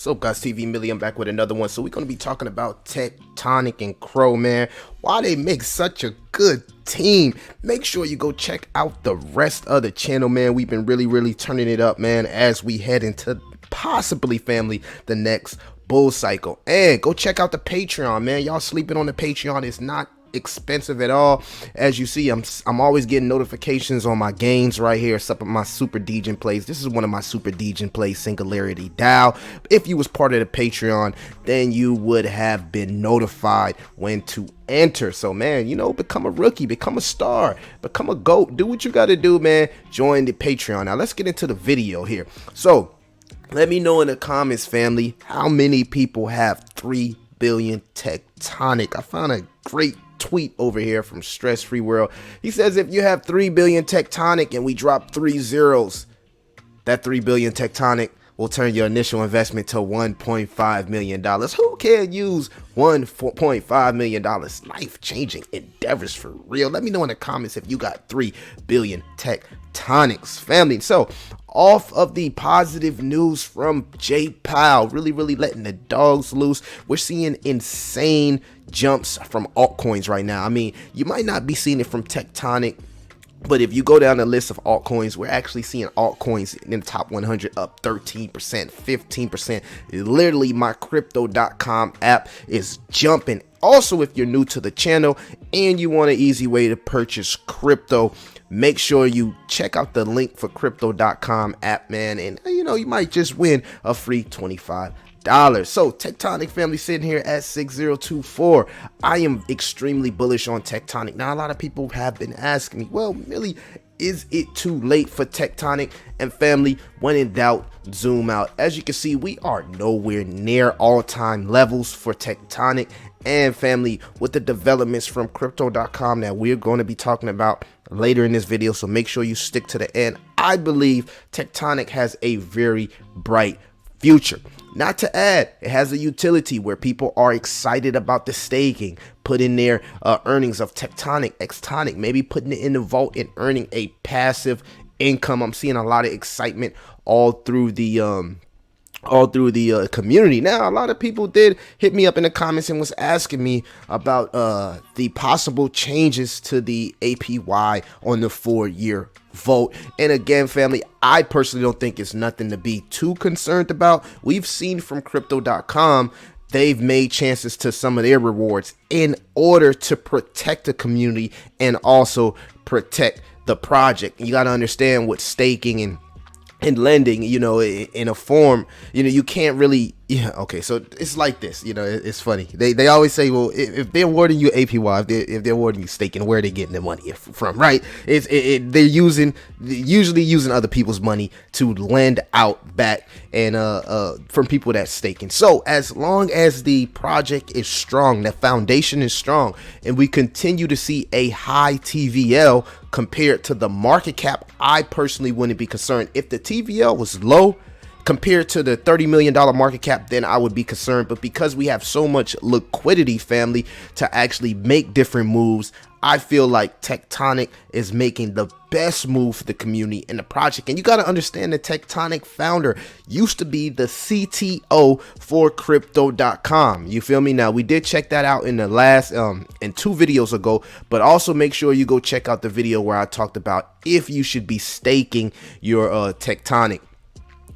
So guys, TV Millie, I'm back with another one. So we're going to be talking about Tectonic and 𝐭, man. Why they make such a good team. Make sure you go check out the rest of the channel, man. We've been really turning it up, man, as we head into possibly, family, the next bull cycle. And go check out the Patreon, man. Y'all sleeping on the Patreon. It's not expensive at all. As you see, I'm always getting notifications on my gains right here. Some of my super DJing plays. This is one of my super DJing plays, 𝐦𝐨𝐬𝐤. If you was part of the Patreon, then you would have been notified when to enter. So man, you know, become a rookie, become a star, become a GOAT. Do what you got to do, man. Join the Patreon. Now let's get into the video here. So let me know in the comments, family, how many people have 3 billion Tectonic. I found a great tweet over here from Stress Free World. He says if you have 3 billion Tectonic and we drop 3 zeros, that 3 billion Tectonic will turn your initial investment to $1.5 million. Who can use $1.5 million? Life-changing endeavors for real. Let me know in the comments if you got 3 billion Tectonics, family. So off of the positive news from 𝐥𝐢𝐤, really letting the dogs loose. We're seeing insane jumps from altcoins right now. I mean, you might not be seeing it from Tectonic, but if you go down the list of altcoins, we're actually seeing altcoins in the top 100 up 13%, 15%. Literally, my crypto.com app is jumping. Also, if you're new to the channel and you want an easy way to purchase crypto, make sure you check out the link for crypto.com app, man. And you know, you might just win a free $25. So Tectonic, family, sitting here at 6024. I am extremely bullish on Tectonic. Now a lot of people have been asking me, well, Millie, is it too late for Tectonic? And family, when in doubt, zoom out. As you can see, we are nowhere near all-time levels for Tectonic. And family, with the developments from crypto.com that we're going to be talking about later in this video, so make sure you stick to the end. I believe Tectonic has a very bright future. Not to add, it has a utility where people are excited about the staking, putting their earnings of Tectonic, 𝐥𝐻, maybe putting it in the vault and earning a passive income. I'm seeing a lot of excitement all through the community. Now a lot of people did hit me up in the comments and was asking me about the possible changes to the APY on the 4-year vote. And again, family, I personally don't think it's nothing to be too concerned about. We've seen from crypto.com, they've made chances to some of their rewards in order to protect the community and also protect the project. You got to understand what staking and lending, you know, in a form, you know, you can't really, yeah, okay, so it's like this, you know, it's funny. They always say, well, if they're awarding you APY, if they're awarding you staking, where are they getting the money from, right? They're usually using other people's money to lend out back and from people that's staking. So as long as the project is strong, the foundation is strong, and we continue to see a high TVL compared to the market cap, I personally wouldn't be concerned. If the TVL was low compared to the $30 million market cap, then I would be concerned. But because we have so much liquidity, family, to actually make different moves, I feel like Tectonic is making the best move for the community and the project. And you got to understand, the Tectonic founder used to be the CTO for crypto.com. You feel me? Now we did check that out in the last in 2 videos ago, but also make sure you go check out the video where I talked about if you should be staking your Tectonic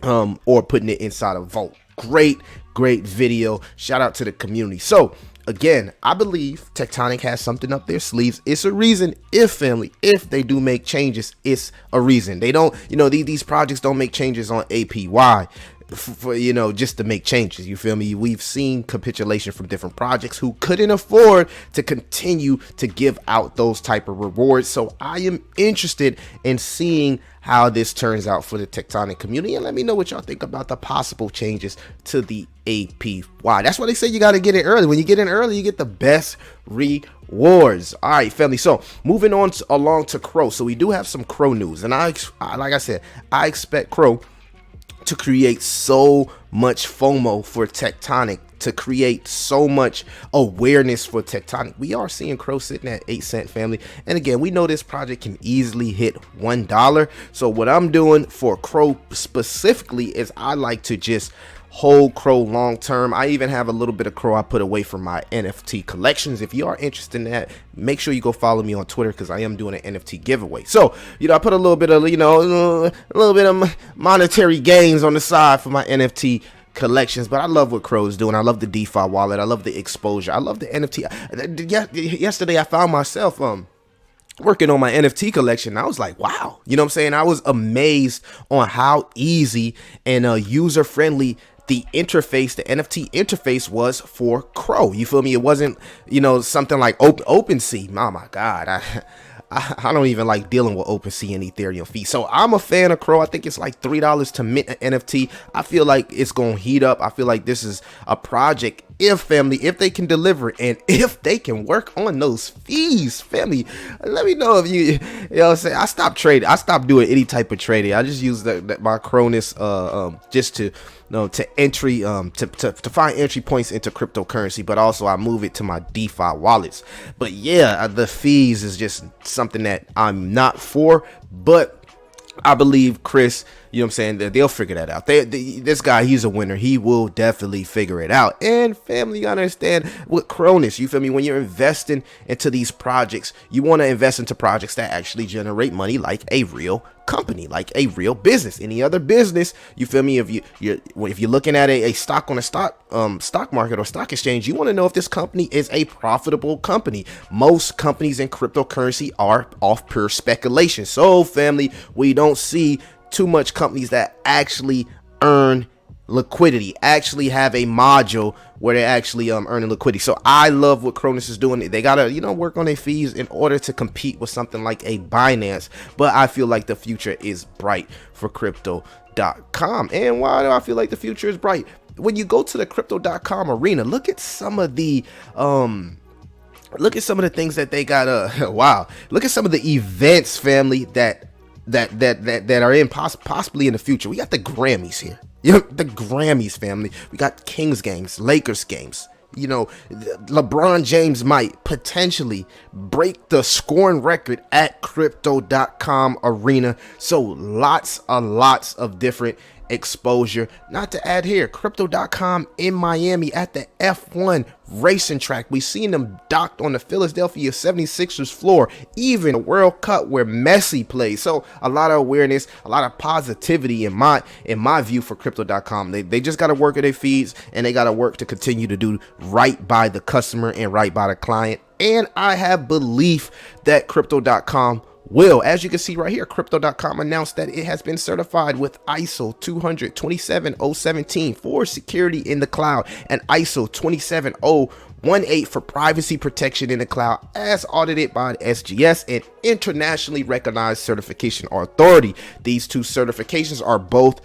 or putting it inside a vault. Great video. Shout out to the community. So again, I believe Tectonic has something up their sleeves. It's a reason, if they do make changes, it's a reason. They don't, you know, these projects don't make changes on APY for, you know, just to make changes. You feel me? We've seen capitulation from different projects who couldn't afford to continue to give out those type of rewards. So I am interested in seeing how this turns out for the Tectonic community, and let me know what y'all think about the possible changes to the APY. That's why they say you got to get in early. When you get in early, you get the best rewards. All right, family. So moving on along to 𝐭. So we do have some 𝐭 news, and like I said, I expect 𝐭 to create so much FOMO for Tectonic, to create so much awareness for Tectonic. We are seeing 𝐭 sitting at 8 cent, family. And again, we know this project can easily hit $1. So what I'm doing for 𝐭 specifically is I like to just hold Crow long term. I even have a little bit of Crow I put away from my NFT collections. If you are interested in that, make sure you go follow me on Twitter, because I am doing an NFT giveaway. So, I put a little bit of, a little bit of monetary gains on the side for my NFT collections. But I love what Crow is doing. I love the DeFi wallet. I love the exposure. I love the NFT. Yesterday I found myself working on my NFT collection. I was like, wow, you know what I'm saying? I was amazed on how easy and user friendly the interface, the NFT interface was for Crow. You feel me? It wasn't, something like OpenSea. Oh my God. I don't even like dealing with OpenSea and Ethereum fees. So I'm a fan of Crow. I think it's like $3 to mint an NFT. I feel like it's going to heat up. I feel like this is a project, if they can deliver and if they can work on those fees, family. Let me know if you know what I'm saying. I stopped trading. I stopped doing any type of trading. I just use my Cronus just to to find entry points into cryptocurrency, but also I move it to my DeFi wallets. But yeah, the fees is just something that I'm not for, but I believe Chris, you know what I'm saying, that they'll figure that out. This guy, he's a winner. He will definitely figure it out. And family, you gotta understand with Cronus, you feel me, when you're investing into these projects, you want to invest into projects that actually generate money, like a real company, like a real business. Any other business, you feel me, if you're looking at a stock on a stock market or stock exchange, you want to know if this company is a profitable company. Most companies in cryptocurrency are off pure speculation. So family, we don't see too much companies that actually earn liquidity, actually have a module where they're actually earning liquidity. So I love what Cronus is doing. They gotta work on their fees in order to compete with something like a Binance, but I feel like the future is bright for crypto.com. And why do I feel like the future is bright? When you go to the crypto.com arena, look at some of the things that they got. Wow, look at some of the events, family, that are in possibly in the future. We got the Grammys here. The Grammys, family. We got Kings games, Lakers games. LeBron James might potentially break the scoring record at crypto.com arena. So lots of different exposure. Not to add here, crypto.com in Miami at the F1 racing track. We seen them docked on the Philadelphia 76ers floor, even a World Cup where Messi plays. So a lot of awareness, a lot of positivity in my view for crypto.com. They just got to work at their feeds, and they got to work to continue to do right by the customer and right by the client. And I have belief that crypto.com will. As you can see right here, crypto.com announced that it has been certified with ISO 27017 for security in the cloud and ISO 27018 for privacy protection in the cloud, as audited by the SGS, an internationally recognized certification authority. These two certifications are both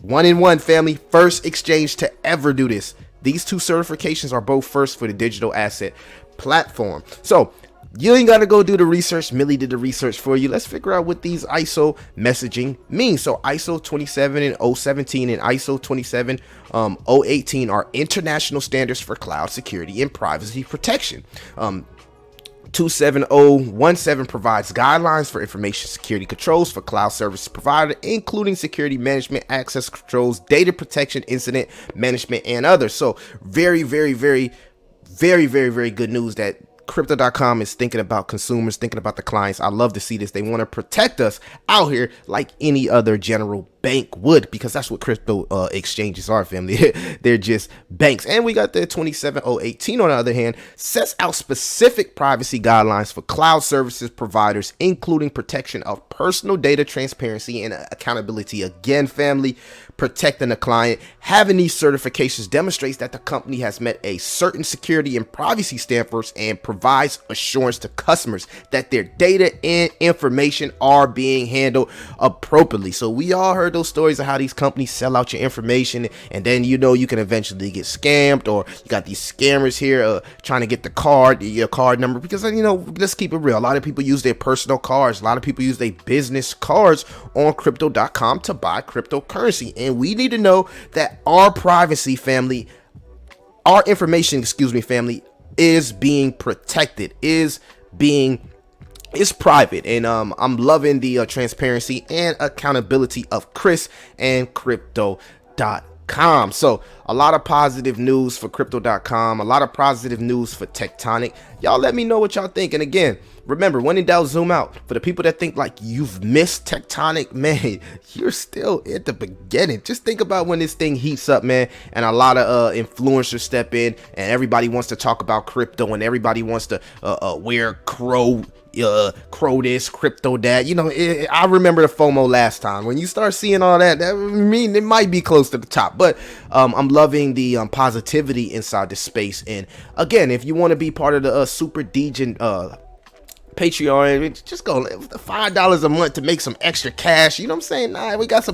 one-in-one, family, first exchange to ever do this. These two certifications are both first for the digital asset platform. So you ain't got to go do the research. Millie did the research for you. Let's figure out what these ISO messaging mean. So ISO 27017 and ISO 27018 are international standards for cloud security and privacy protection. 27017 provides guidelines for information security controls for cloud service provider, including security management, access controls, data protection, incident management, and others. So very good news that crypto.com is thinking about consumers, thinking about the clients. I love to see this. They want to protect us out here like any other general bank would, because that's what crypto exchanges are, family. They're just banks. And we got the 27018 on the other hand, sets out specific privacy guidelines for cloud services providers, including protection of personal data, transparency, and accountability. Again, family, protecting the client. Having these certifications demonstrates that the company has met a certain security and privacy standards and provides assurance to customers that their data and information are being handled appropriately. So we all heard those stories of how these companies sell out your information, and then you can eventually get scammed, or you got these scammers here trying to get your card number, because let's keep it real, a lot of people use their personal cards, a lot of people use their business cards on crypto.com to buy cryptocurrency, and we need to know that our privacy, family, our information, family, is being protected, is private. And I'm loving the transparency and accountability of Chris and crypto.com. crypto.com. So a lot of positive news for crypto.com, a lot of positive news for Tectonic. Y'all let me know what y'all think. And again, remember, when in doubt, zoom out. For the people that think like you've missed Tectonic, man, you're still at the beginning. Just think about when this thing heats up, man, and a lot of influencers step in, and everybody wants to talk about crypto, and everybody wants to wear crow this, crypto that. You know, I remember the FOMO last time. When you start seeing all that, that mean it might be close to the top. But I'm loving the positivity inside the space. And again, if you want to be part of the Super Degen Patreon, just go $5 a month to make some extra cash. You know what I'm saying? Nah, we got a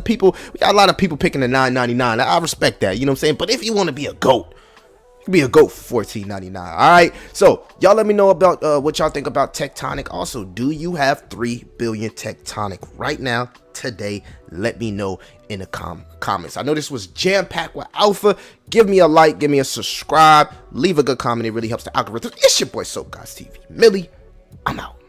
lot of people picking the $9.99. I respect that. You know what I'm saying? But if you want to be a GOAT, be a GOAT for $14.99. All right. So y'all let me know about what y'all think about Tectonic. Also, do you have 3 billion Tectonic right now today? Let me know in the comments. I know this was jam-packed with alpha. Give me a like, give me a subscribe, leave a good comment. It really helps the algorithm. It's your boy SoapGuys TV. Millie, I'm out.